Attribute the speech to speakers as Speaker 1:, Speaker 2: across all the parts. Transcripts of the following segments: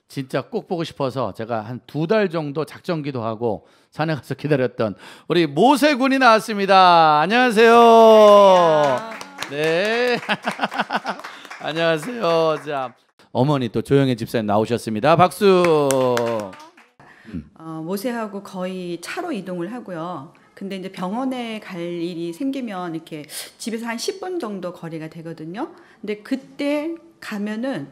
Speaker 1: 진짜 꼭 보고 싶어서 제가 한 2달 정도 작전기도 하고 산에 가서 기다렸던 우리 모세군이 나왔습니다. 안녕하세요. 네. 안녕하세요. 자, 어머니 또 조영애 집사님 나오셨습니다. 박수.
Speaker 2: 모세하고 거의 차로 이동을 하고요. 근데 이제 병원에 갈 일이 생기면 이렇게 집에서 한 10분 정도 거리가 되거든요. 근데 그때 가면은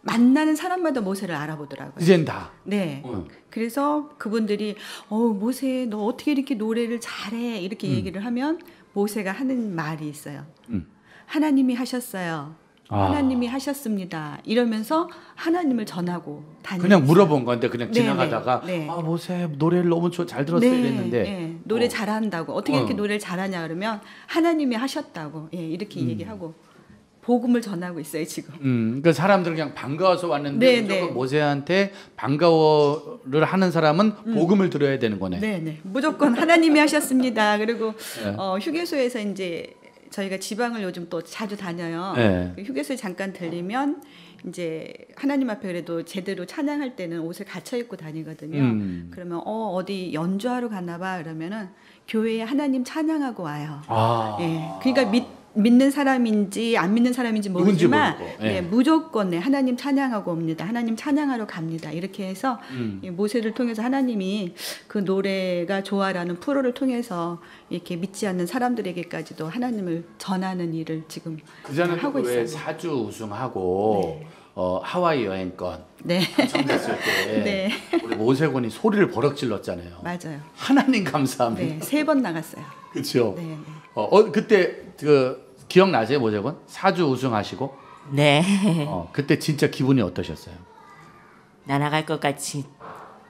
Speaker 2: 만나는 사람마다 모세를 알아보더라고요.
Speaker 1: 이젠 다.
Speaker 2: 네. 그래서 그분들이 모세 너 어떻게 이렇게 노래를 잘해 이렇게 얘기를 하면 모세가 하는 말이 있어요. 하나님이 하셨어요. 하나님이 하셨습니다. 이러면서 하나님을 전하고 다니는.
Speaker 1: 그냥 물어본 건데 그냥
Speaker 2: 네,
Speaker 1: 지나가다가
Speaker 2: 네.
Speaker 1: 아 모세 노래를 너무 잘 들었어요 이랬는데
Speaker 2: 네. 노래 잘한다고 어떻게 이렇게 노래를 잘하냐 그러면 하나님이 하셨다고 이렇게 얘기하고 복음을 전하고 있어요 지금.
Speaker 1: 그 사람들은 그냥 반가워서 왔는데 무조건 모세한테 반가워를 하는 사람은 복음을 들어야 되는 거네.
Speaker 2: 네네. 무조건 하나님이 하셨습니다. 그리고 휴게소에서 이제 저희가 지방을 요즘 또 자주 다녀요.
Speaker 1: 네.
Speaker 2: 휴게소에 잠깐 들리면 이제 하나님 앞에 그래도 제대로 찬양할 때는 옷을 갖춰 입고 다니거든요. 그러면 어디 연주하러 가나 봐 그러면은 교회에 하나님 찬양하고 와요. 예. 그러니까 믿는 사람인지 안 믿는 사람인지 모르지만 무조건 하나님 찬양하고 옵니다. 하나님 찬양하러 갑니다. 이렇게 해서 모세를 통해서 하나님이 그 노래가 좋아라는 프로를 통해서 이렇게 믿지 않는 사람들에게까지도 하나님을 전하는 일을 지금 하고 있어요.
Speaker 1: 왜 사주 우승하고 하와이 여행권 당첨됐을 때 우리 모세군이 소리를 버럭 질렀잖아요.
Speaker 2: 맞아요.
Speaker 1: 하나님 감사합니다.
Speaker 2: 네, 3번 나갔어요.
Speaker 1: 그렇죠. 그때 기억나세요, 모세군? 사주 우승하시고?
Speaker 3: 네.
Speaker 1: 그때 진짜 기분이 어떠셨어요?
Speaker 3: 날아갈 것 같이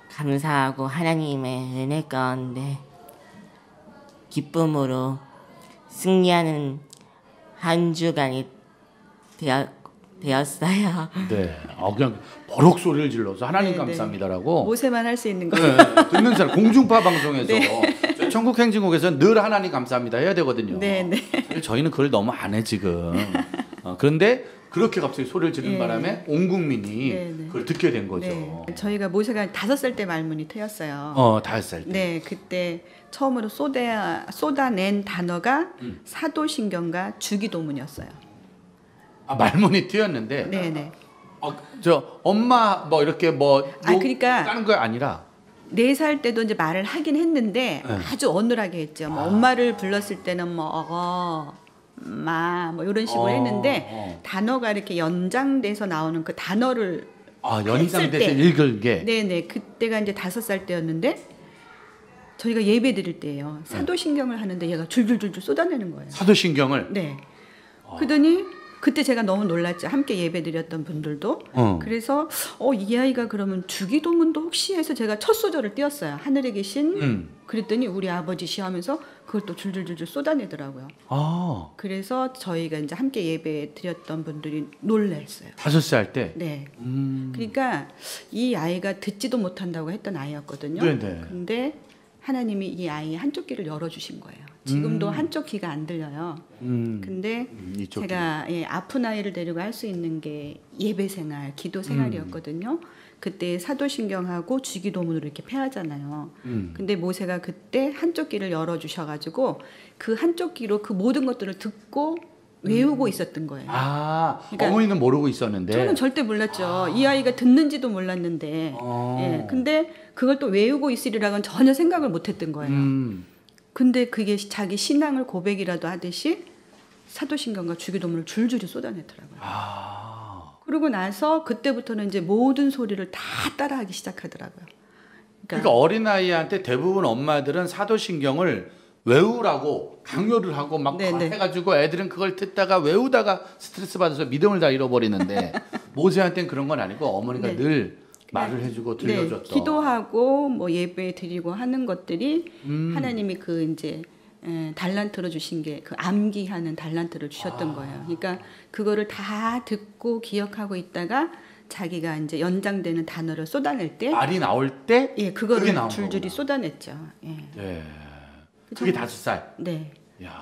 Speaker 3: 감사하고 하나님의 은혜 가운데 기쁨으로 승리하는 한 주간이 되었어요.
Speaker 1: 네. 그냥 버럭 소리를 질러서 하나님 감사합니다라고.
Speaker 2: 모세만 할 수 있는 거예요.
Speaker 1: 듣는 사람 공중파 방송에서 천국 행진곡에서는 늘 하나님 감사합니다 해야 되거든요. 저희는 그걸 너무 안 해 지금. 그런데 그렇게 갑자기 소리를 지르는 바람에 온 국민이 그걸 듣게 된 거죠.
Speaker 2: 저희가 모세가 5살 때 말문이 트였어요.
Speaker 1: 5살 때.
Speaker 2: 네, 그때 처음으로 쏟아낸 단어가 사도신경과 주기도문이었어요.
Speaker 1: 말문이 트였는데.
Speaker 2: 네네.
Speaker 1: 저 엄마 뭐 이렇게
Speaker 2: 그러니까
Speaker 1: 다른 거 아니라.
Speaker 2: 4살 때도 이제 말을 하긴 했는데 아주 어눌하게 했죠. 엄마를 불렀을 때는 마 이런 식으로 했는데 단어가 이렇게 연장돼서 나오는 그 단어를
Speaker 1: 연장돼서 읽을 게.
Speaker 2: 네네. 그때가 이제 5살 때였는데 저희가 예배 드릴 때예요. 사도신경을 하는데 얘가 줄줄줄줄 쏟아내는 거예요.
Speaker 1: 사도신경을.
Speaker 2: 네. 그러더니 그때 제가 너무 놀랐죠. 함께 예배드렸던 분들도. 그래서 이 아이가 그러면 주기도문도 혹시 해서 제가 첫 소절을 띄웠어요. 하늘에 계신 그랬더니 우리 아버지시 하면서 그걸 또 줄줄줄줄 쏟아내더라고요. 그래서 저희가 이제 함께 예배드렸던 분들이 놀랐어요.
Speaker 1: 5살 때?
Speaker 2: 네. 그러니까 이 아이가 듣지도 못한다고 했던 아이였거든요. 근데 하나님이 이 아이의 한쪽 귀를 열어주신 거예요. 지금도 한쪽 귀가 안 들려요. 근데 제가 아픈 아이를 데리고 할 수 있는 게 예배 생활, 기도 생활이었거든요. 그때 사도신경하고 주기도문으로 이렇게 패하잖아요. 근데 모세가 그때 한쪽 귀를 열어주셔가지고 그 한쪽 귀로 그 모든 것들을 듣고 외우고 있었던 거예요.
Speaker 1: 그러니까 어머니는 모르고 있었는데
Speaker 2: 저는 절대 몰랐죠. 이 아이가 듣는지도 몰랐는데 근데 그걸 또 외우고 있으리라고는 전혀 생각을 못했던 거예요. 근데 그게 자기 신앙을 고백이라도 하듯이 사도신경과 주기도문을 줄줄이 쏟아내더라고요. 그러고 나서 그때부터는 이제 모든 소리를 다 따라하기 시작하더라고요.
Speaker 1: 그러니까 어린아이한테 대부분 엄마들은 사도신경을 외우라고 강요를 하고 막 해가지고 애들은 그걸 듣다가 외우다가 스트레스 받아서 믿음을 다 잃어버리는데 모세한테는 그런 건 아니고 어머니가 늘 말을 해주고 들려줬던.
Speaker 2: 기도하고 뭐 예배 드리고 하는 것들이 하나님이 그 이제 달란트로 주신 게 그 암기하는 달란트를 주셨던 거예요. 그러니까 그거를 다 듣고 기억하고 있다가 자기가 이제 연장되는 단어를 쏟아낼 때
Speaker 1: 말이 나올 때
Speaker 2: 그거를 줄줄이 쏟아냈죠.
Speaker 1: 그게 5살.
Speaker 2: 네.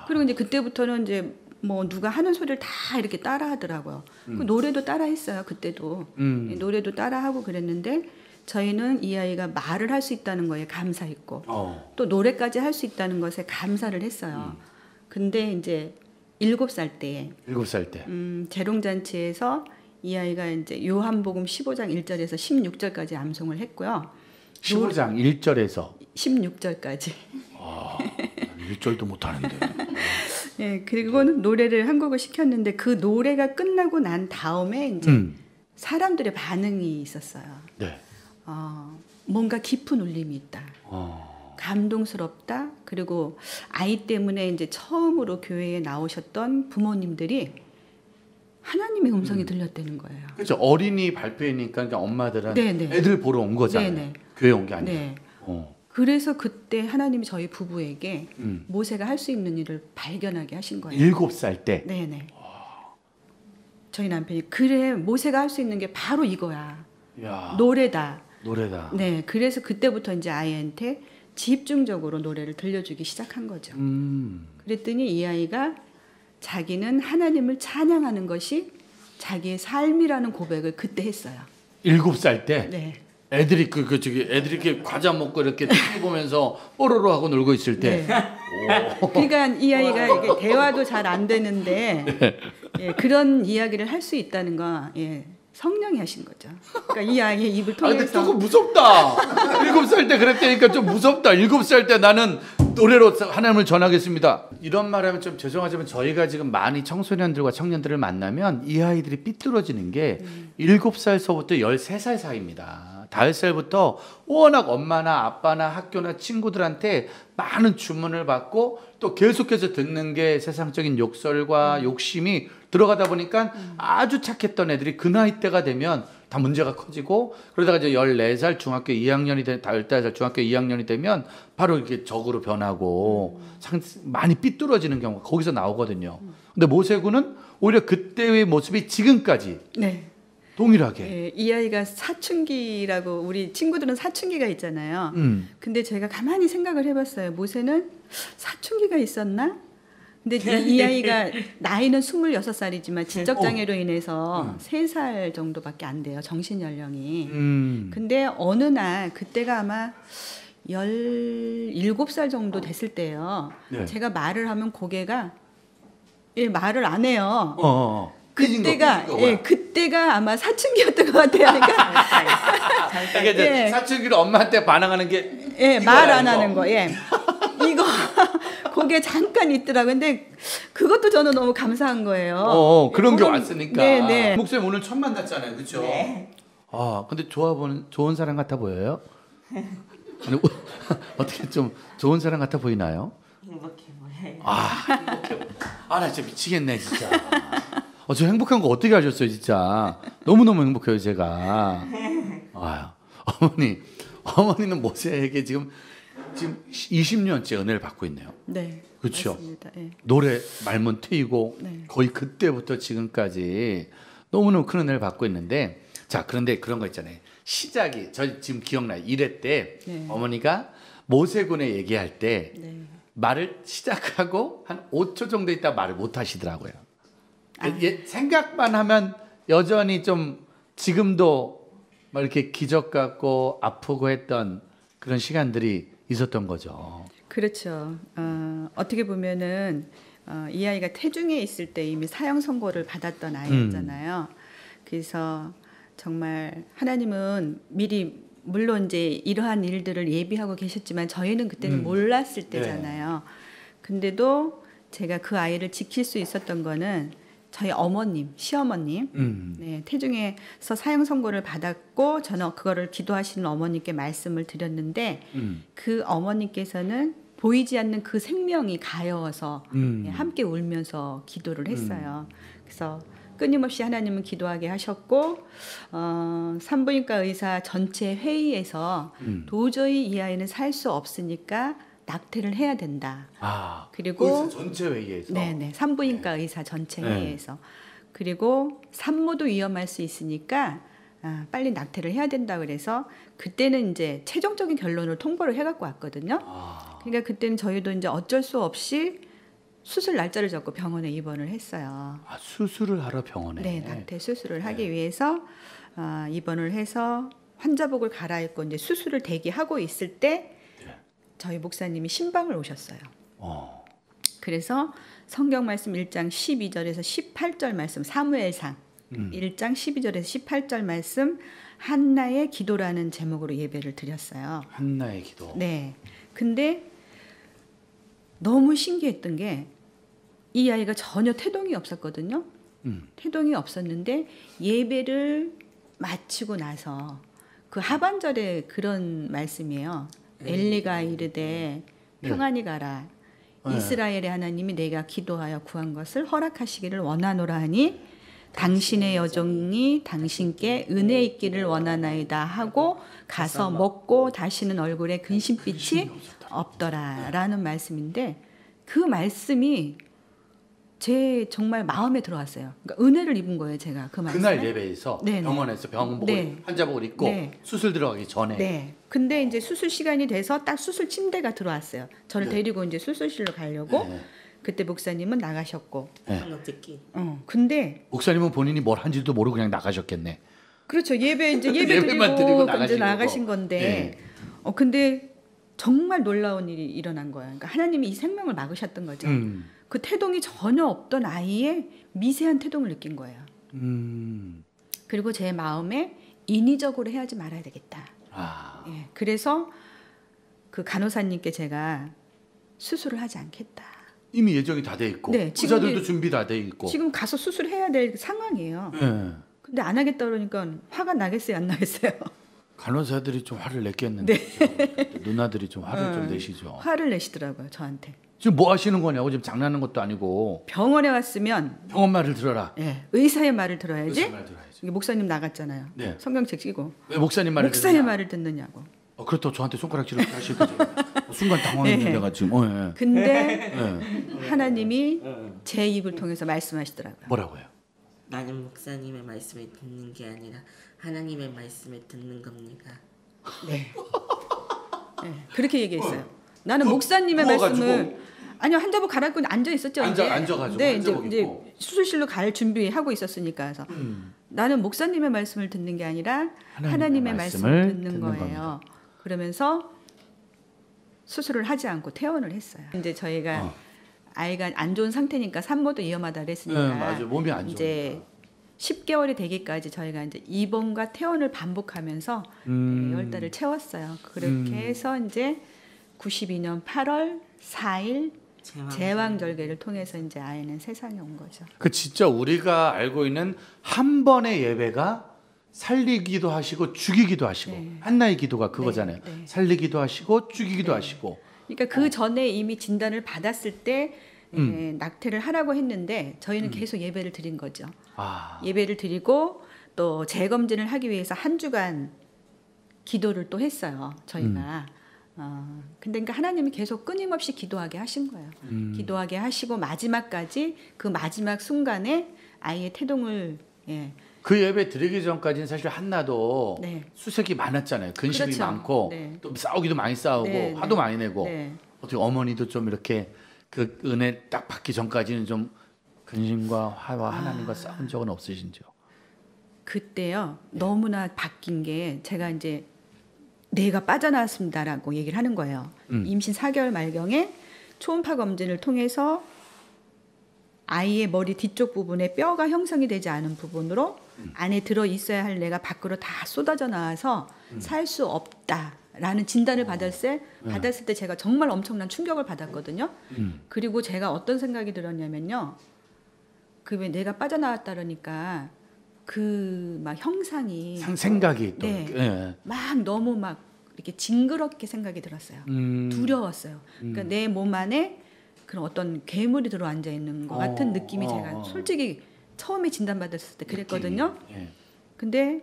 Speaker 2: 그리고 이제 그때부터는 이제 뭐 누가 하는 소리를 다 이렇게 따라하더라고요. 그 노래도 따라했어요. 그때도 노래도 따라하고 그랬는데 저희는 이 아이가 말을 할 수 있다는 거에 감사했고 또 노래까지 할 수 있다는 것에 감사를 했어요. 근데 이제 7살 때
Speaker 1: 7살 때
Speaker 2: 재롱잔치에서 이 아이가 이제 요한복음 15장 1절에서 16절까지 암송을 했고요.
Speaker 1: 15장 1절에서
Speaker 2: 16절까지.
Speaker 1: 1절도 못 하는데.
Speaker 2: 예, 그리고는 노래를 한 곡을 시켰는데 그 노래가 끝나고 난 다음에 이제 사람들의 반응이 있었어요.
Speaker 1: 네.
Speaker 2: 뭔가 깊은 울림이 있다. 감동스럽다. 그리고 아이 때문에 이제 처음으로 교회에 나오셨던 부모님들이 하나님의 음성이 들렸다는 거예요.
Speaker 1: 그렇죠. 어린이 발표회니까 그러니까 엄마들은
Speaker 2: 네네.
Speaker 1: 애들 보러 온 거잖아요.
Speaker 2: 네네.
Speaker 1: 교회 온 게 아니라.
Speaker 2: 네. 그래서 그때 하나님이 저희 부부에게 모세가 할 수 있는 일을 발견하게 하신 거예요.
Speaker 1: 7살 때.
Speaker 2: 네네. 저희 남편이 그래 모세가 할 수 있는 게 바로 이거야.
Speaker 1: 야,
Speaker 2: 노래다.
Speaker 1: 노래다.
Speaker 2: 네, 그래서 그때부터 이제 아이한테 집중적으로 노래를 들려주기 시작한 거죠. 그랬더니 이 아이가 자기는 하나님을 찬양하는 것이 자기의 삶이라는 고백을 그때 했어요.
Speaker 1: 7살 때.
Speaker 2: 네.
Speaker 1: 애들이 애들이 이렇게 과자 먹고 이렇게 TV 보면서 뽀로로 하고 놀고 있을 때.
Speaker 2: 네. 그러니까 이 아이가 이게 대화도 잘 안 되는데 예, 그런 이야기를 할 수 있다는 거 예, 성령이 하신 거죠. 그러니까 이 아이의 입을
Speaker 1: 근데
Speaker 2: 통해서
Speaker 1: 조금 무섭다. 7살 때 그랬다니까 좀 무섭다. 7살 때 나는 노래로 하나님을 전하겠습니다. 이런 말하면 좀 죄송하지만 저희가 지금 많이 청소년들과 청년들을 만나면 이 아이들이 삐뚤어지는 게 7살서부터 13살 사이입니다. 5살부터 워낙 엄마나 아빠나 학교나 친구들한테 많은 주문을 받고 또 계속해서 듣는 게 세상적인 욕설과 욕심이 들어가다 보니까 아주 착했던 애들이 그 나이 때가 되면 다 문제가 커지고 그러다가 이제 14살 중학교 2학년이 되 15살 중학교 2학년이 되면 바로 이렇게 적으로 변하고 많이 삐뚤어지는 경우가 거기서 나오거든요. 근데 모세군은 오히려 그때의 모습이 지금까지
Speaker 2: 네.
Speaker 1: 동일하게.
Speaker 2: 예, 이 아이가 사춘기라고 우리 친구들은 사춘기가 있잖아요. 근데 제가 가만히 생각을 해봤어요. 모세는 사춘기가 있었나? 근데 이 아이가 나이는 26살이지만 지적장애로 인해서 3살 정도밖에 안 돼요. 정신연령이. 근데 어느 날 그때가 아마 17살 정도 됐을 때예요.
Speaker 1: 네.
Speaker 2: 제가 말을 하면 고개가 예, 말을 안 해요.
Speaker 1: 그때가
Speaker 2: 그때가 아마 사춘기였던 것 같아요. 그러니까
Speaker 1: 이제 사춘기로 엄마한테 반항하는 게
Speaker 2: 말 안 하는 거. 예. 이거 그게 잠깐 있더라고요. 근데 그것도 저는 너무 감사한 거예요.
Speaker 1: 그런 게 왔으니까.
Speaker 2: 네.
Speaker 1: 목사님 오늘 처음 만났잖아요. 그렇죠?
Speaker 3: 네.
Speaker 1: 근데 좋은 사람 같아 보여요? 아니, 어떻게 좀 좋은 사람 같아 보이나요?
Speaker 3: 행복해 보여요.
Speaker 1: 행복해. 나 진짜 미치겠네, 진짜. 저 행복한 거 어떻게 하셨어요, 진짜. 너무너무 행복해요, 제가. 어머니는 모세에게 지금 20년째 은혜를 받고 있네요.
Speaker 2: 네.
Speaker 1: 그렇죠.
Speaker 2: 맞습니다. 예.
Speaker 1: 노래 말문 트이고
Speaker 2: 네.
Speaker 1: 거의 그때부터 지금까지 너무너무 큰 은혜를 받고 있는데 자, 그런데 그런 거 있잖아요. 시작이 저 지금 기억나요. 1회 때
Speaker 2: 네.
Speaker 1: 어머니가 모세군에 얘기할 때
Speaker 2: 네.
Speaker 1: 말을 시작하고 한 5초 정도 있다 말을 못 하시더라고요. 생각만 하면 여전히 좀 지금도 막 이렇게 기적 같고 아프고 했던 그런 시간들이 있었던 거죠.
Speaker 2: 그렇죠. 어떻게 보면은 이 아이가 태중에 있을 때 이미 사형 선고를 받았던 아이였잖아요. 그래서 정말 하나님은 미리 물론 이제 이러한 일들을 예비하고 계셨지만 저희는 그때는 몰랐을 때잖아요. 근데도 제가 그 아이를 지킬 수 있었던 거는 저희 어머님, 시어머님, 네, 태중에서 사형 선고를 받았고 저는 그거를 기도하시는 어머님께 말씀을 드렸는데 그 어머님께서는 보이지 않는 그 생명이 가여워서 네, 함께 울면서 기도를 했어요. 그래서 끊임없이 하나님은 기도하게 하셨고 산부인과 의사 전체 회의에서 도저히 이 아이는 살 수 없으니까 낙태를 해야 된다. 그리고
Speaker 1: 전체 회의에서.
Speaker 2: 네네 산부인과 의사 전체 회의에서 그리고 산모도 위험할 수 있으니까 빨리 낙태를 해야 된다 그래서 그때는 이제 최종적인 결론을 통보를 해갖고 왔거든요. 그러니까 그때는 저희도 이제 어쩔 수 없이 수술 날짜를 잡고 병원에 입원을 했어요.
Speaker 1: 아, 수술을 하러 병원에.
Speaker 2: 네, 낙태 수술을 하기 위해서 입원을 해서 환자복을 갈아입고 이제 수술을 대기하고 있을 때 저희 목사님이 신방을 오셨어요. 그래서 성경 말씀 1장 12절에서 18절 말씀 사무엘상 1장 12절에서 18절 말씀 한나의 기도라는 제목으로 예배를 드렸어요.
Speaker 1: 한나의 기도.
Speaker 2: 네. 근데 너무 신기했던 게 이 아이가 전혀 태동이 없었거든요. 태동이 없었는데 예배를 마치고 나서 그 하반절에 그런 말씀이에요. 엘리가 이르되 평안히 가라. 이스라엘의 하나님이 내가 기도하여 구한 것을 허락하시기를 원하노라 하니 당신의 여종이 당신께 은혜 있기를 원하나이다 하고 가서 먹고 다시는 얼굴에 근심빛이 없더라라는 말씀인데 그 말씀이 제 정말 마음에 들어왔어요. 그러니까 은혜를 입은 거예요, 제가 그 말씀에.
Speaker 1: 그날 예배에서
Speaker 2: 네네.
Speaker 1: 병원에서 병원복을
Speaker 2: 네.
Speaker 1: 환자복을 입고
Speaker 2: 네.
Speaker 1: 수술 들어가기 전에.
Speaker 2: 네. 근데 이제 수술 시간이 돼서 딱 수술 침대가 들어왔어요. 저를
Speaker 1: 네.
Speaker 2: 데리고 이제 수술실로 가려고.
Speaker 1: 네.
Speaker 2: 그때 목사님은 나가셨고.
Speaker 3: 한국 듣기.
Speaker 2: 근데
Speaker 1: 목사님은 본인이 뭘 한지도 모르고 그냥 나가셨겠네.
Speaker 2: 그렇죠. 예배 이제 예배
Speaker 1: 예배만
Speaker 2: 드리고
Speaker 1: 드리고
Speaker 2: 이제
Speaker 1: 나가신
Speaker 2: 나가신
Speaker 1: 거고.
Speaker 2: 건데. 근데 정말 놀라운 일이 일어난 거예요. 그러니까 하나님이 이 생명을 막으셨던 거죠. 그 태동이 전혀 없던 아이의 미세한 태동을 느낀 거예요. 그리고 제 마음에 인위적으로 해야지 말아야 되겠다. 예, 그래서 그 간호사님께 제가 수술을 하지 않겠다.
Speaker 1: 이미 예정이 다 돼 있고
Speaker 2: 네, 지금
Speaker 1: 의사들도
Speaker 2: 이제
Speaker 1: 준비 다 돼 있고.
Speaker 2: 지금 가서 수술해야 될 상황이에요.
Speaker 1: 네.
Speaker 2: 근데 안 하겠다 그러니까 화가 나겠어요, 안 나겠어요?
Speaker 1: 간호사들이 좀 화를 냈겠는데.
Speaker 2: 네.
Speaker 1: 누나들이 좀 화를 좀 내시죠.
Speaker 2: 화를 내시더라고요, 저한테.
Speaker 1: 지금 뭐 하시는 거냐고, 지금 장난하는 것도 아니고.
Speaker 2: 병원에 왔으면
Speaker 1: 병원 말을 들어라.
Speaker 2: 예, 의사의 말을 들어야지.
Speaker 1: 의사 말 들어야지.
Speaker 2: 이게 목사님 나갔잖아요.
Speaker 1: 네.
Speaker 2: 성경책 끼고.
Speaker 1: 왜 목사님 말을
Speaker 2: 목사의
Speaker 1: 듣느냐?
Speaker 2: 말을 듣느냐고.
Speaker 1: 그렇다고 저한테 손가락질을 하실 거죠. 순간 당황했는데
Speaker 2: 네.
Speaker 1: 내가 지금. 예.
Speaker 2: 근데
Speaker 1: 예.
Speaker 2: 하나님이 제 입을 통해서 말씀하시더라고요.
Speaker 1: 뭐라고요?
Speaker 3: 나는 목사님의 말씀을 듣는 게 아니라 하나님의 말씀을 듣는 겁니다.
Speaker 2: 네. 네, 그렇게 얘기했어요. 나는 목사님의
Speaker 1: 누워가지고.
Speaker 2: 말씀을 아니요 환자복 갈아입고 앉아 있었죠. 이제.
Speaker 1: 앉아가지고
Speaker 2: 네, 이제,
Speaker 1: 환자복 입고.
Speaker 2: 수술실로 갈 준비하고 있었으니까 그래서 나는 목사님의 말씀을 듣는 게 아니라 하나님의 말씀을 듣는 거예요.
Speaker 1: 겁니다.
Speaker 2: 그러면서 수술을 하지 않고 퇴원을 했어요. 이제 저희가 아이가 안 좋은 상태니까 산모도 위험하다 그랬으니까
Speaker 1: 네, 맞아요. 몸이 안
Speaker 2: 이제 10개월이 되기까지 저희가 이제 입원과 퇴원을 반복하면서 10달을 채웠어요. 그렇게 해서 이제 92년 8월 4일 제왕절개를 통해서 이제 아이는 세상에 온 거죠.
Speaker 1: 그 진짜 우리가 알고 있는 한 번의 예배가 살리기도 하시고 죽이기도 하시고
Speaker 2: 네.
Speaker 1: 한나의 기도가 그거잖아요.
Speaker 2: 네, 네.
Speaker 1: 살리기도 하시고 죽이기도 하시고.
Speaker 2: 그러니까 그 전에 이미 진단을 받았을 때 낙태를 하라고 했는데 저희는 계속 예배를 드린 거죠. 예배를 드리고 또 재검진을 하기 위해서 한 주간 기도를 또 했어요. 저희가. 근데 그러니까 하나님이 계속 끊임없이 기도하게 하신 거예요. 기도하게 하시고 마지막까지 그 마지막 순간에 아이의 태동을
Speaker 1: 그 예배 드리기 전까지는 사실 한나도
Speaker 2: 네.
Speaker 1: 수색이 많았잖아요. 근심이
Speaker 2: 그렇죠.
Speaker 1: 많고
Speaker 2: 네.
Speaker 1: 또 싸우기도 많이 싸우고
Speaker 2: 네,
Speaker 1: 화도
Speaker 2: 네.
Speaker 1: 많이 내고
Speaker 2: 네.
Speaker 1: 어떻게 어머니도 좀 이렇게 그 은혜 딱 받기 전까지는 좀 근심과 화와 하나님과 싸운 적은 없으신지요?
Speaker 2: 그때요 너무나 바뀐 게 제가 이제 뇌가 빠져나왔습니다라고 얘기를 하는 거예요. 임신 4개월 말경에 초음파 검진을 통해서 아이의 머리 뒤쪽 부분에 뼈가 형성이 되지 않은 부분으로 안에 들어 있어야 할 뇌가 밖으로 다 쏟아져 나와서 살 수 없다라는 진단을 받았을 때 제가 정말 엄청난 충격을 받았거든요. 그리고 제가 어떤 생각이 들었냐면요. 그 왜 뇌가 빠져나왔다 그러니까 그 막 형상이
Speaker 1: 생각이 또
Speaker 2: 네.
Speaker 1: 예.
Speaker 2: 막 너무 막 이렇게 징그럽게 생각이 들었어요. 두려웠어요. 그러니까 내 몸 안에 그런 어떤 괴물이 들어 앉아 있는 것 같은 느낌이 제가 솔직히 처음에 진단받았을 때 그랬거든요.
Speaker 1: 예.
Speaker 2: 근데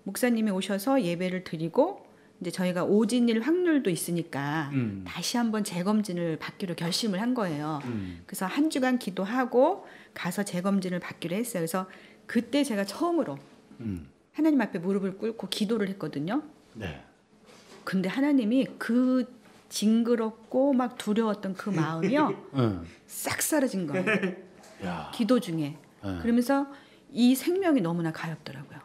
Speaker 2: 목사님이 오셔서 예배를 드리고 이제 저희가 오진일 확률도 있으니까 다시 한번 재검진을 받기로 결심을 한 거예요. 그래서 한 주간 기도하고 가서 재검진을 받기로 했어요. 그래서 그때 제가 처음으로 하나님 앞에 무릎을 꿇고 기도를 했거든요.
Speaker 1: 네.
Speaker 2: 근데 하나님이 그 징그럽고 막 두려웠던 그 마음이요 싹 사라진 거예요.
Speaker 1: 야.
Speaker 2: 기도 중에. 그러면서 이 생명이 너무나 가엽더라고요.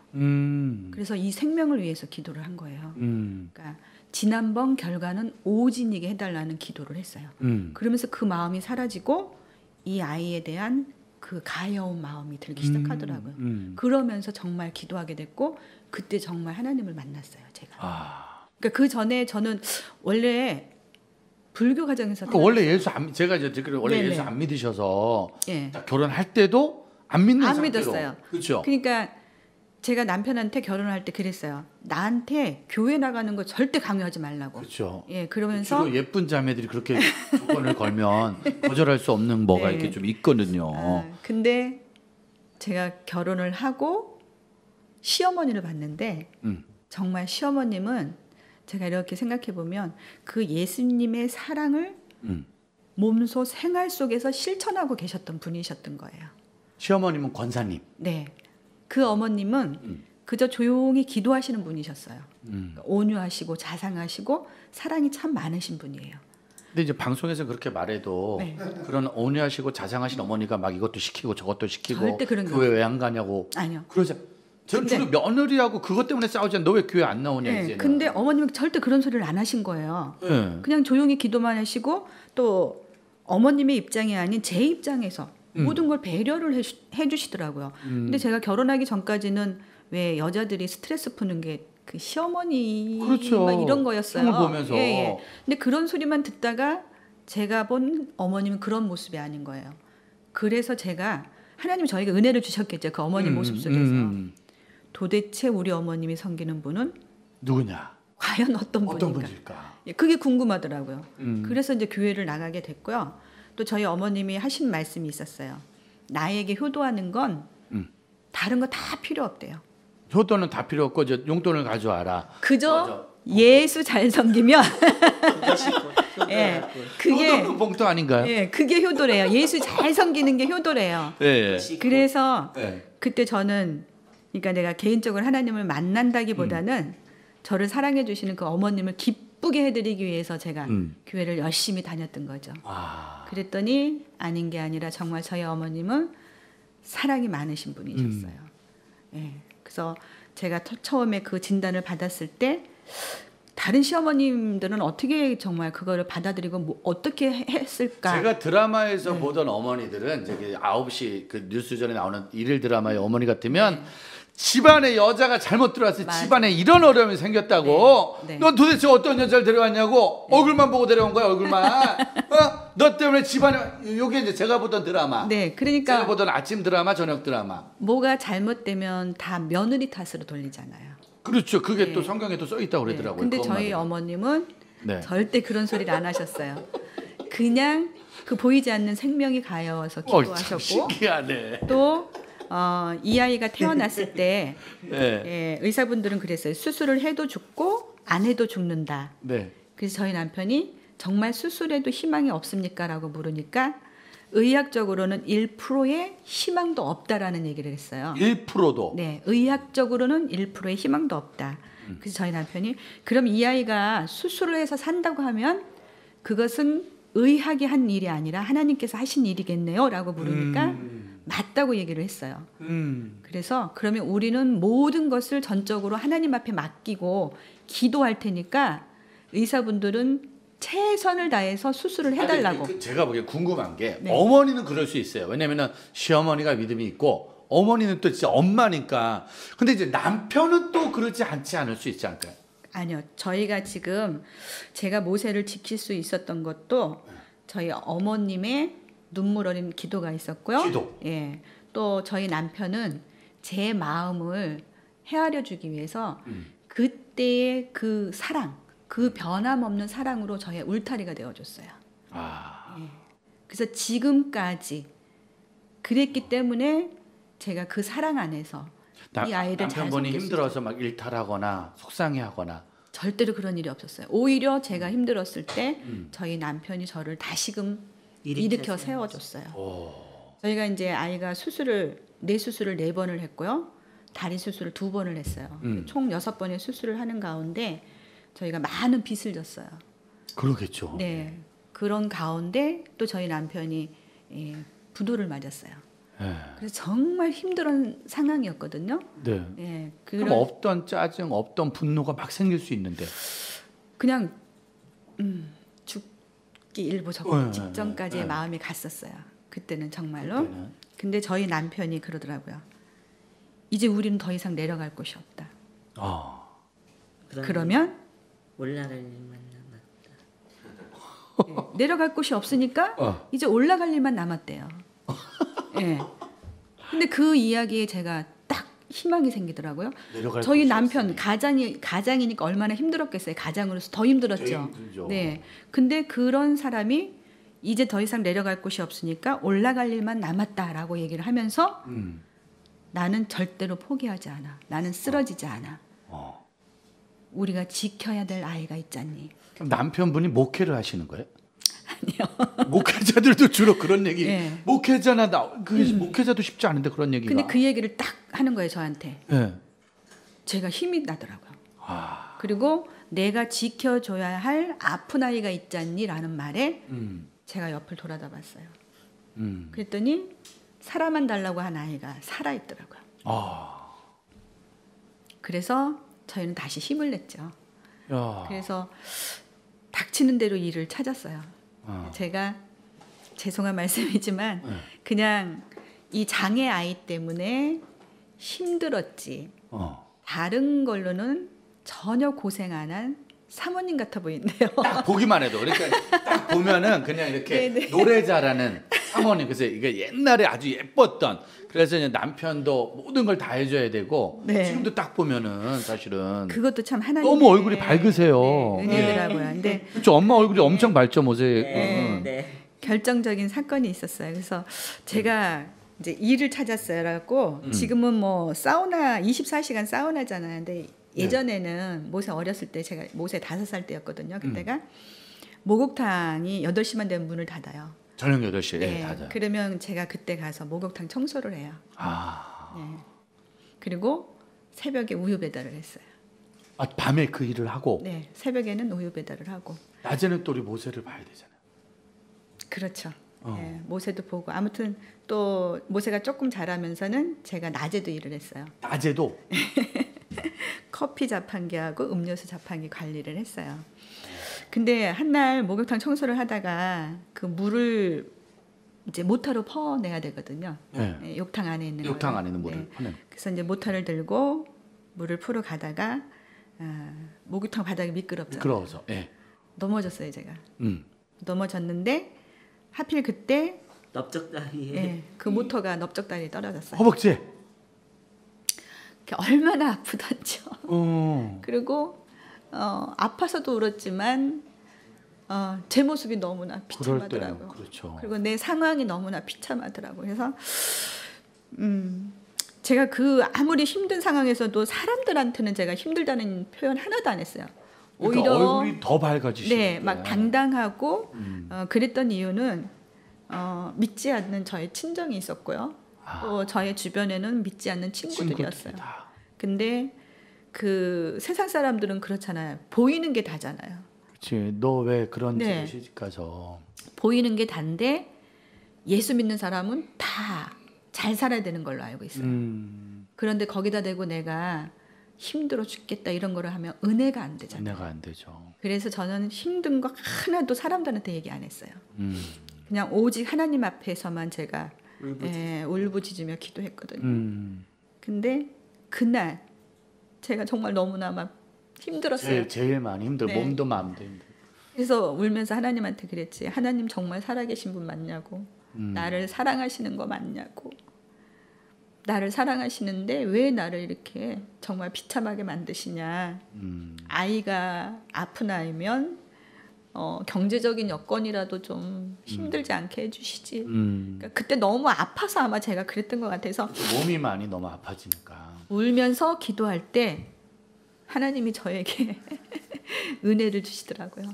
Speaker 2: 그래서 이 생명을 위해서 기도를 한 거예요. 그러니까 지난번 결과는 오진이게 해달라는 기도를 했어요. 그러면서 그 마음이 사라지고 이 아이에 대한 그 가여운 마음이 들기 시작하더라고요. 그러면서 정말 기도하게 됐고 그때 정말 하나님을 만났어요. 제가. 그러니까 그 전에 저는 원래 불교 가정에서
Speaker 1: 그러니까 원래 예수 안 제가 이제 원래
Speaker 2: 네네.
Speaker 1: 예수 안 믿으셔서
Speaker 2: 예.
Speaker 1: 딱 결혼할 때도 안 믿는
Speaker 2: 안
Speaker 1: 상태로.
Speaker 2: 믿었어요.
Speaker 1: 그렇죠.
Speaker 2: 그러니까 제가 남편한테 결혼할 때 그랬어요. 나한테 교회 나가는 거 절대 강요하지 말라고.
Speaker 1: 그렇죠.
Speaker 2: 예, 그러면서
Speaker 1: 주로 예쁜 자매들이 그렇게 조건을 걸면 거절할 수 없는 뭐가
Speaker 2: 네.
Speaker 1: 이렇게 좀 있거든요.
Speaker 2: 근데 제가 결혼을 하고 시어머니를 봤는데 정말 시어머님은 제가 이렇게 생각해 보면 그 예수님의 사랑을 몸소 생활 속에서 실천하고 계셨던 분이셨던 거예요.
Speaker 1: 시어머님은 권사님.
Speaker 2: 네. 그 어머님은 그저 조용히 기도하시는 분이셨어요. 온유하시고 자상하시고 사랑이 참 많으신 분이에요.
Speaker 1: 근데 이제 방송에서 그렇게 말해도
Speaker 2: 네.
Speaker 1: 그런 온유하시고 자상하신 어머니가 막 이것도 시키고 저것도 시키고
Speaker 2: 절대 그런 게
Speaker 1: 교회 왜 안 가냐고.
Speaker 2: 아니요.
Speaker 1: 그러자. 저는 주로 며느리하고 그것 때문에 싸우잖아. 너 왜 교회 안 나오냐
Speaker 2: 네.
Speaker 1: 이제는.
Speaker 2: 근데 어머님은 절대 그런 소리를 안 하신 거예요.
Speaker 1: 네.
Speaker 2: 그냥 조용히 기도만 하시고 또 어머님의 입장이 아닌 제 입장에서 모든 걸 배려를 해주시더라고요. 근데 제가 결혼하기 전까지는 왜 여자들이 스트레스 푸는 게 그 시어머니
Speaker 1: 그렇죠.
Speaker 2: 막 이런 거였어요.
Speaker 1: 흉을 보면서.
Speaker 2: 예, 예. 근데 그런 소리만 듣다가 제가 본 어머님은 그런 모습이 아닌 거예요. 그래서 제가 하나님이 저에게 은혜를 주셨겠죠. 그 어머니 모습 속에서. 도대체 우리 어머님이 섬기는 분은
Speaker 1: 누구냐?
Speaker 2: 과연 어떤 분일까?
Speaker 1: 분일까?
Speaker 2: 예, 그게 궁금하더라고요. 그래서 이제 교회를 나가게 됐고요. 또 저희 어머님이 하신 말씀이 있었어요. 나에게 효도하는 건 다른 거 다 필요 없대요.
Speaker 1: 효도는 다 필요 없고 저 용돈을 가져와라.
Speaker 2: 그저 예수 잘 섬기면 예, 그게
Speaker 1: 효도 그 봉투 아닌가요?
Speaker 2: 예, 그게 효도래요. 예수 잘 섬기는 게 효도래요.
Speaker 1: 예.
Speaker 2: 그래서
Speaker 1: 예.
Speaker 2: 그때 저는 그러니까 내가 개인적으로 하나님을 만난다기보다는 저를 사랑해 주시는 그 어머님을 기쁘게 해드리기 위해서 제가 교회를 열심히 다녔던 거죠. 그랬더니 아닌 게 아니라 정말 저희 어머님은 사랑이 많으신 분이셨어요. 예. 그래서 제가 처음에 그 진단을 받았을 때 다른 시어머님들은 어떻게 정말 그거를 받아들이고 뭐 어떻게 했을까?
Speaker 1: 제가 드라마에서 보던 어머니들은 저기 9시 그 뉴스전에 나오는 일일 드라마의 어머니 같으면 집안에 여자가 잘못 들어왔을 때
Speaker 2: 맞아.
Speaker 1: 집안에 이런 어려움이 생겼다고.
Speaker 2: 네.
Speaker 1: 넌 도대체 어떤 여자를 데려왔냐고. 얼굴만 보고 데려온 거야, 얼굴만. 너 때문에 집안에 요게 이제 제가 보던 드라마.
Speaker 2: 네,
Speaker 1: 제가
Speaker 2: 그러니까
Speaker 1: 보던 아침 드라마, 저녁 드라마.
Speaker 2: 뭐가 잘못되면 다 며느리 탓으로 돌리잖아요.
Speaker 1: 그렇죠. 그게
Speaker 2: 네.
Speaker 1: 또 성경에도 써 있다고
Speaker 2: 네.
Speaker 1: 그러더라고요.
Speaker 2: 근데
Speaker 1: 그
Speaker 2: 저희
Speaker 1: 엄마들은.
Speaker 2: 어머님은
Speaker 1: 네.
Speaker 2: 절대 그런 소리를 안 하셨어요. 그냥 그 보이지 않는 생명이 가여워서
Speaker 1: 참
Speaker 2: 기도하셨고
Speaker 1: 신기하네.
Speaker 2: 또 이 아이가 태어났을 때
Speaker 1: 네.
Speaker 2: 예, 의사분들은 그랬어요. 수술을 해도 죽고 안 해도 죽는다.
Speaker 1: 네.
Speaker 2: 그래서 저희 남편이 정말 수술해도 희망이 없습니까? 라고 물으니까 의학적으로는 1%의 희망도 없다라는 얘기를 했어요.
Speaker 1: 1%도.
Speaker 2: 네, 의학적으로는 1%의 희망도 없다. 그래서 저희 남편이 그럼 이 아이가 수술을 해서 산다고 하면 그것은 의학이 한 일이 아니라 하나님께서 하신 일이겠네요? 라고 물으니까 맞다고 얘기를 했어요. 그래서 그러면 우리는 모든 것을 전적으로 하나님 앞에 맡기고 기도할 테니까 의사분들은 최선을 다해서 수술을 해달라고.
Speaker 1: 아니, 제가 보기에 궁금한 게
Speaker 2: 네.
Speaker 1: 어머니는 그럴 수 있어요. 왜냐면은 시어머니가 믿음이 있고 어머니는 또 진짜 엄마니까. 근데 이제 남편은 또 그러지 않지 않을 수 있지 않을까요?
Speaker 2: 아니요. 저희가 지금 제가 모세를 지킬 수 있었던 것도 저희 어머님의 눈물 어린 기도가 있었고요.
Speaker 1: 기도.
Speaker 2: 예. 또 저희 남편은 제 마음을 헤아려 주기 위해서 그때의 그 사랑, 그 변함없는 사랑으로 저의 울타리가 되어 줬어요. 예. 그래서 지금까지 그랬기 때문에 제가 그 사랑 안에서 이 아이를 잘
Speaker 1: 남편분이
Speaker 2: 섬길 수
Speaker 1: 힘들어서 막 일탈하거나 속상해하거나.
Speaker 2: 절대로 그런 일이 없었어요. 오히려 제가 힘들었을 때 저희 남편이 저를 다시금 일으켜 세워줬어요. 저희가 이제 아이가 뇌 수술을 4번을 했고요. 다리 수술을 2번을 했어요. 총 6번의 수술을 하는 가운데 저희가 많은 빚을 졌어요.
Speaker 1: 그러겠죠.
Speaker 2: 네. 그런 가운데 또 저희 남편이 부도를 맞았어요.
Speaker 1: 예.
Speaker 2: 그래서 정말 힘든 상황이었거든요.
Speaker 1: 네.
Speaker 2: 예.
Speaker 1: 그럼 없던 짜증, 없던 분노가 막 생길 수 있는데
Speaker 2: 그냥 죽기 일보 직전까지의 마음이 갔었어요. 그때는 정말로.
Speaker 1: 그때는.
Speaker 2: 근데 저희 남편이 그러더라고요. 이제 우리는 더 이상 내려갈 곳이 없다. 그러면
Speaker 3: 올라갈 일만 남았다.
Speaker 2: 내려갈 곳이 없으니까 이제 올라갈 일만 남았대요. 예. 근데 그 이야기에 제가 딱 희망이 생기더라고요. 저희 남편 가장이니까 얼마나 힘들었겠어요. 가장으로서 더 힘들었죠. 네. 근데 그런 사람이 이제 더 이상 내려갈 곳이 없으니까 올라갈 일만 남았다라고 얘기를 하면서 나는 절대로 포기하지 않아. 나는 쓰러지지 않아. 우리가 지켜야 될 아이가 있잖니.
Speaker 1: 그럼 남편분이 목회를 하시는 거예요?
Speaker 2: 아니요.
Speaker 1: 목회자들도 주로 그런 얘기.
Speaker 2: 네.
Speaker 1: 목회자나 목회자도 쉽지 않은데 그런 얘기가.
Speaker 2: 근데 그 얘기를 딱 하는 거예요, 저한테.
Speaker 1: 네.
Speaker 2: 제가 힘이 나더라고요. 그리고 내가 지켜줘야 할 아픈 아이가 있잖니라는 말에 제가 옆을 돌아다 봤어요. 그랬더니 살아만 달라고 한 아이가 살아있더라고요. 그래서 저희는 다시 힘을 냈죠. 그래서 닥치는 대로 일을 찾았어요. 제가 죄송한 말씀이지만 그냥 이 장애 아이 때문에 힘들었지. 다른 걸로는 전혀 고생 안 한 사모님 같아 보이는데요.
Speaker 1: 딱 보기만 해도 그러니까 딱 보면은 그냥 이렇게
Speaker 2: 네네.
Speaker 1: 노래 잘하는 사모님. 그래서 이게 옛날에 아주 예뻤던. 그래서 이제 남편도 모든 걸 다 해줘야 되고
Speaker 2: 네.
Speaker 1: 지금도 딱 보면은 사실은
Speaker 2: 그것도 참 하나님
Speaker 1: 너무 얼굴이 밝으세요.
Speaker 2: 은혜더라고요. 근데
Speaker 1: 그렇죠. 엄마 얼굴이 엄청 밝죠, 모세.
Speaker 3: 네.
Speaker 2: 결정적인 사건이 있었어요. 그래서 제가 이제 일을 찾았어요. 그래갖고 지금은 뭐 사우나 24시간 사우나잖아요. 근데 예전에는 모세 어렸을 때 제가 모세 5살 때였거든요. 그때가 목욕탕이 8시만 되면 문을 닫아요.
Speaker 1: 저녁 8시에
Speaker 2: 네.
Speaker 1: 닫아요.
Speaker 2: 그러면 제가 그때 가서 목욕탕 청소를 해요. 네. 그리고 새벽에 우유 배달을 했어요.
Speaker 1: 밤에 그 일을 하고
Speaker 2: 네. 새벽에는 우유 배달을 하고.
Speaker 1: 낮에는 또 우리 모세를 봐야 되잖아요.
Speaker 2: 그렇죠. 네. 모세도 보고 아무튼 또 모세가 조금 자라면서는 제가 낮에도 일을 했어요.
Speaker 1: 낮에도
Speaker 2: 커피 자판기하고 음료수 자판기 관리를 했어요. 근데 한날 목욕탕 청소를 하다가 그 물을 이제 모터로 퍼내야 되거든요. 네, 욕탕 안에 있는
Speaker 1: 욕탕
Speaker 2: 거를.
Speaker 1: 안에 있는 물을 퍼내.
Speaker 2: 그래서 이제 모터를 들고 물을 풀어 가다가 목욕탕 바닥이 미끄럽잖아요.
Speaker 1: 미끄러워서. 예.
Speaker 2: 넘어졌어요, 제가. 넘어졌는데 하필 그때
Speaker 3: 넓적다리에
Speaker 2: 그 모터가 넓적다리에 떨어졌어요.
Speaker 1: 허벅지에.
Speaker 2: 얼마나 아프던지요. 그리고 아파서도 울었지만 제 모습이 너무나 비참하더라고요.
Speaker 1: 그렇죠.
Speaker 2: 그리고 내 상황이 너무나 비참하더라고요. 그래서 제가 그 아무리 힘든 상황에서도 사람들한테는 제가 힘들다는 표현 하나도 안 했어요.
Speaker 1: 그러니까
Speaker 2: 오히려
Speaker 1: 얼굴이 더 밝아지시네.
Speaker 2: 네, 막 당당하고 그랬던 이유는 믿지 않는 저의 친정이 있었고요. 또 저의 주변에는 믿지 않는 친구들이었어요. 근데 그 세상 사람들은 그렇잖아요. 보이는 게 다잖아요.
Speaker 1: 그렇지. 너 왜 그런 집에 시집 가서.
Speaker 2: 보이는 게 단데 예수 믿는 사람은 다 잘 살아야 되는 걸로 알고 있어요. 그런데 거기다 대고 내가 힘들어 죽겠다 이런 거를 하면 은혜가 안 되잖아요.
Speaker 1: 은혜가 안 되죠.
Speaker 2: 그래서 저는 힘든 거 하나도 사람들한테 얘기 안 했어요. 그냥 오직 하나님 앞에서만 제가 울부짖으며 기도했거든요. 근데 그날 제가 정말 너무나 막 힘들었어요.
Speaker 1: 제일 많이 힘들어.
Speaker 2: 네.
Speaker 1: 몸도 마음도 힘들어.
Speaker 2: 그래서 울면서 하나님한테 그랬지. 하나님 정말 살아계신 분 맞냐고. 나를 사랑하시는 거 맞냐고. 나를 사랑하시는데 왜 나를 이렇게 정말 비참하게 만드시냐. 아이가 아픈 아이면 경제적인 여건이라도 좀 힘들지 않게 해주시지. 그러니까 그때 너무 아파서 아마 제가 그랬던 것 같아서.
Speaker 1: 몸이 많이 너무 아파지니까.
Speaker 2: 울면서 기도할 때 하나님이 저에게 은혜를 주시더라고요.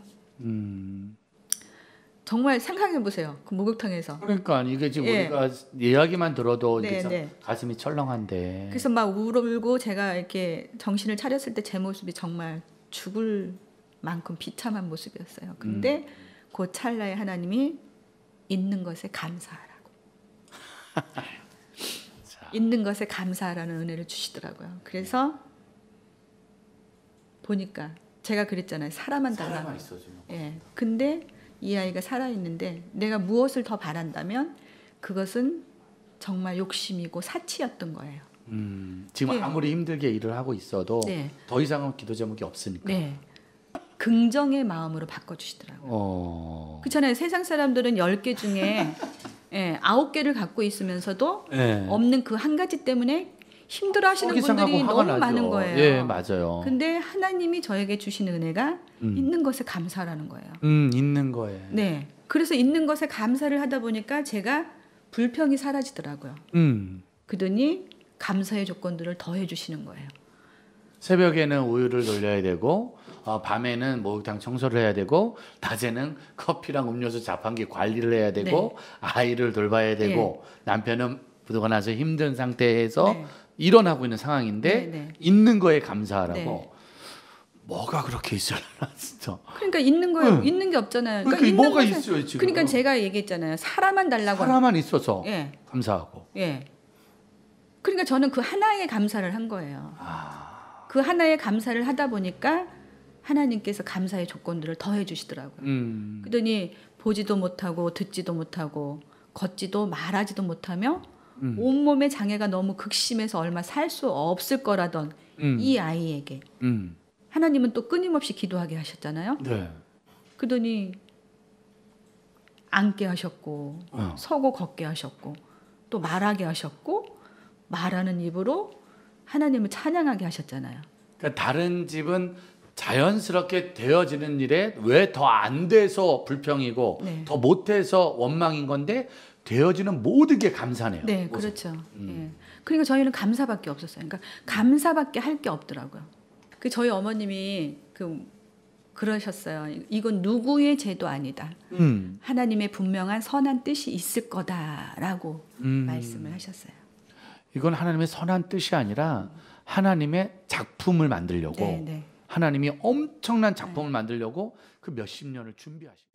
Speaker 2: 정말 상상해 보세요. 그 목욕탕에서.
Speaker 1: 그러니까 이게 지금 우리가 이야기만 들어도
Speaker 2: 네,
Speaker 1: 이제
Speaker 2: 네.
Speaker 1: 가슴이 철렁한데.
Speaker 2: 그래서 막 울고 제가 이렇게 정신을 차렸을 때 제 모습이 정말 죽을 만큼 비참한 모습이었어요. 근데 그 찰나에 하나님이 있는 것에 감사하라고. 있는 것에 감사하라는 은혜를 주시더라고요. 그래서 보니까 제가 그랬잖아요. 사람만 달라.
Speaker 1: 사람만 있어주면.
Speaker 2: 예. 근데 이 아이가 살아 있는데 내가 무엇을 더 바란다면 그것은 정말 욕심이고 사치였던 거예요.
Speaker 1: 지금
Speaker 2: 네.
Speaker 1: 아무리 힘들게 일을 하고 있어도
Speaker 2: 네.
Speaker 1: 더 이상은 기도 제목이 없으니까.
Speaker 2: 네. 긍정의 마음으로 바꿔주시더라고요.
Speaker 1: 그
Speaker 2: 그렇잖아요. 세상 사람들은 10개 중에 9개를 갖고 있으면서도 없는 그 한 가지 때문에 힘들어하시는 분들이 너무 많은 거예요.
Speaker 1: 예, 맞아요.
Speaker 2: 근데 하나님이 저에게 주신 은혜가 있는 것에 감사라는 거예요.
Speaker 1: 있는 거에.
Speaker 2: 네. 그래서 있는 것에 감사를 하다 보니까 제가 불평이 사라지더라고요. 그러더니 감사의 조건들을 더해 주시는 거예요.
Speaker 1: 새벽에는 우유를 돌려야 되고 밤에는 목욕탕 청소를 해야 되고 낮에는 커피랑 음료수 자판기 관리를 해야 되고
Speaker 2: 네.
Speaker 1: 아이를 돌봐야 되고 남편은 부도가 나서 힘든 상태에서
Speaker 2: 네.
Speaker 1: 일어나고 있는 상황인데
Speaker 2: 네.
Speaker 1: 있는 거에 감사하라고.
Speaker 2: 네.
Speaker 1: 뭐가 그렇게 있으려나 진짜.
Speaker 2: 그러니까 있는 거예요. 있는 게 없잖아요.
Speaker 1: 그러니까
Speaker 2: 있는
Speaker 1: 뭐가
Speaker 2: 것에-
Speaker 1: 있어요 지금.
Speaker 2: 그러니까 제가 얘기했잖아요. 사람만 달라고.
Speaker 1: 사람만 있어서
Speaker 2: 예.
Speaker 1: 감사하고.
Speaker 2: 예. 그러니까 저는 그 하나에 감사를 한 거예요.
Speaker 1: 아.
Speaker 2: 그 하나에 감사를 하다 보니까 하나님께서 감사의 조건들을 더해 주시더라고요. 그러더니 보지도 못하고 듣지도 못하고 걷지도 말하지도 못하며 온몸의 장애가 너무 극심해서 얼마 살 수 없을 거라던 이 아이에게 하나님은 또 끊임없이 기도하게 하셨잖아요.
Speaker 1: 네.
Speaker 2: 그러더니 앉게 하셨고 서고 걷게 하셨고 또 말하게 하셨고 말하는 입으로 하나님을 찬양하게 하셨잖아요.
Speaker 1: 그러니까 다른 집은 자연스럽게 되어지는 일에 왜 더 안 돼서 불평이고
Speaker 2: 네.
Speaker 1: 더 못해서 원망인 건데 되어지는 모든 게 감사네요.
Speaker 2: 네, 그렇죠. 예. 그러니까 저희는 감사밖에 없었어요. 그러니까 감사밖에 할 게 없더라고요. 그 저희 어머님이 그러셨어요. 이건 누구의 죄도 아니다. 하나님의 분명한 선한 뜻이 있을 거다라고 말씀을 하셨어요.
Speaker 1: 이건 하나님의 선한 뜻이 아니라 하나님의 작품을 만들려고
Speaker 2: 네, 네.
Speaker 1: 하나님이 엄청난 작품을 만들려고 그 몇십 년을 준비하신